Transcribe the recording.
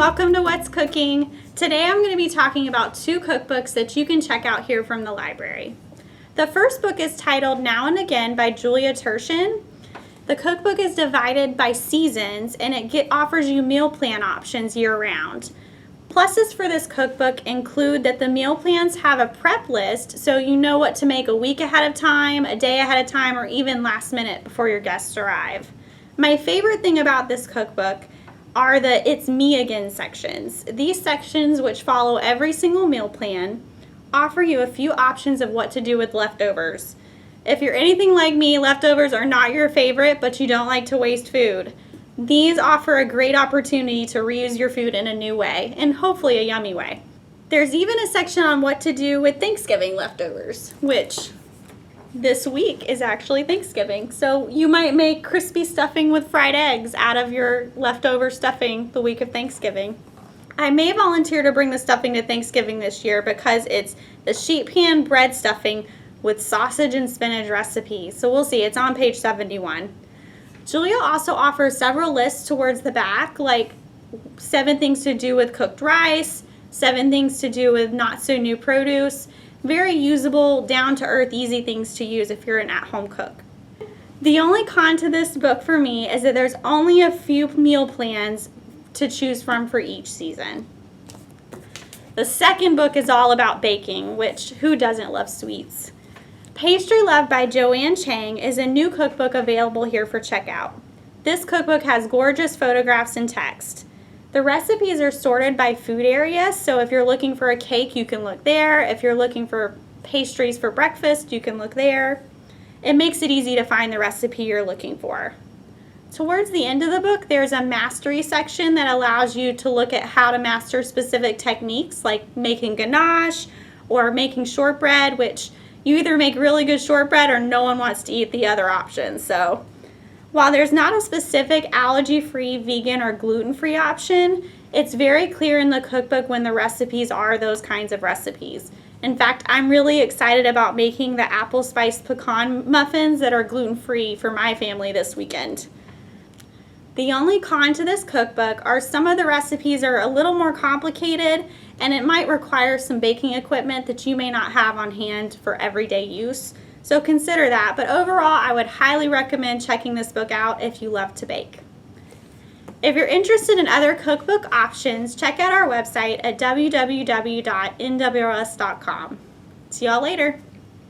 Welcome to What's Cooking. Today I'm going to be talking about two cookbooks that you can check out here from the library. The first book is titled Now and Again by Julia Turshen. The cookbook is divided by seasons and it offers you meal plan options year-round. Pluses for this cookbook include that the meal plans have a prep list so you know what to make a week ahead of time, a day ahead of time, or even last minute before your guests arrive. My favorite thing about this cookbook are the It's Me Again sections. These sections, which follow every single meal plan, offer you a few options of what to do with leftovers. If you're anything like me, leftovers are not your favorite, but you don't like to waste food. These offer a great opportunity to reuse your food in a new way, and hopefully a yummy way. There's even a section on what to do with Thanksgiving leftovers, which this week is actually Thanksgiving. So you might make crispy stuffing with fried eggs out of your leftover stuffing the week of Thanksgiving. I may volunteer to bring the stuffing to Thanksgiving this year because it's the sheet pan bread stuffing with sausage and spinach recipe. So we'll see, it's on page 71. Julia also offers several lists towards the back, like 7 things to do with cooked rice, 7 things to do with not so new produce. Very usable, down-to-earth, easy things to use if you're an at-home cook. The only con to this book for me is that there's only a few meal plans to choose from for each season. The second book is all about baking, which who doesn't love sweets? Pastry Love by Joanne Chang is a new cookbook available here for checkout. This cookbook has gorgeous photographs and text. The recipes are sorted by food area, so if you're looking for a cake, you can look there. If you're looking for pastries for breakfast, you can look there. It makes it easy to find the recipe you're looking for. Towards the end of the book, there's a mastery section that allows you to look at how to master specific techniques like making ganache or making shortbread, which you either make really good shortbread or no one wants to eat the other option. So while there's not a specific allergy-free, vegan, or gluten-free option, it's very clear in the cookbook when the recipes are those kinds of recipes. In fact, I'm really excited about making the apple spiced pecan muffins that are gluten-free for my family this weekend. The only con to this cookbook are some of the recipes are a little more complicated and it might require some baking equipment that you may not have on hand for everyday use. So consider that, but overall I would highly recommend checking this book out if you love to bake. If you're interested in other cookbook options, check out our website at www.nwrs.com. See y'all later.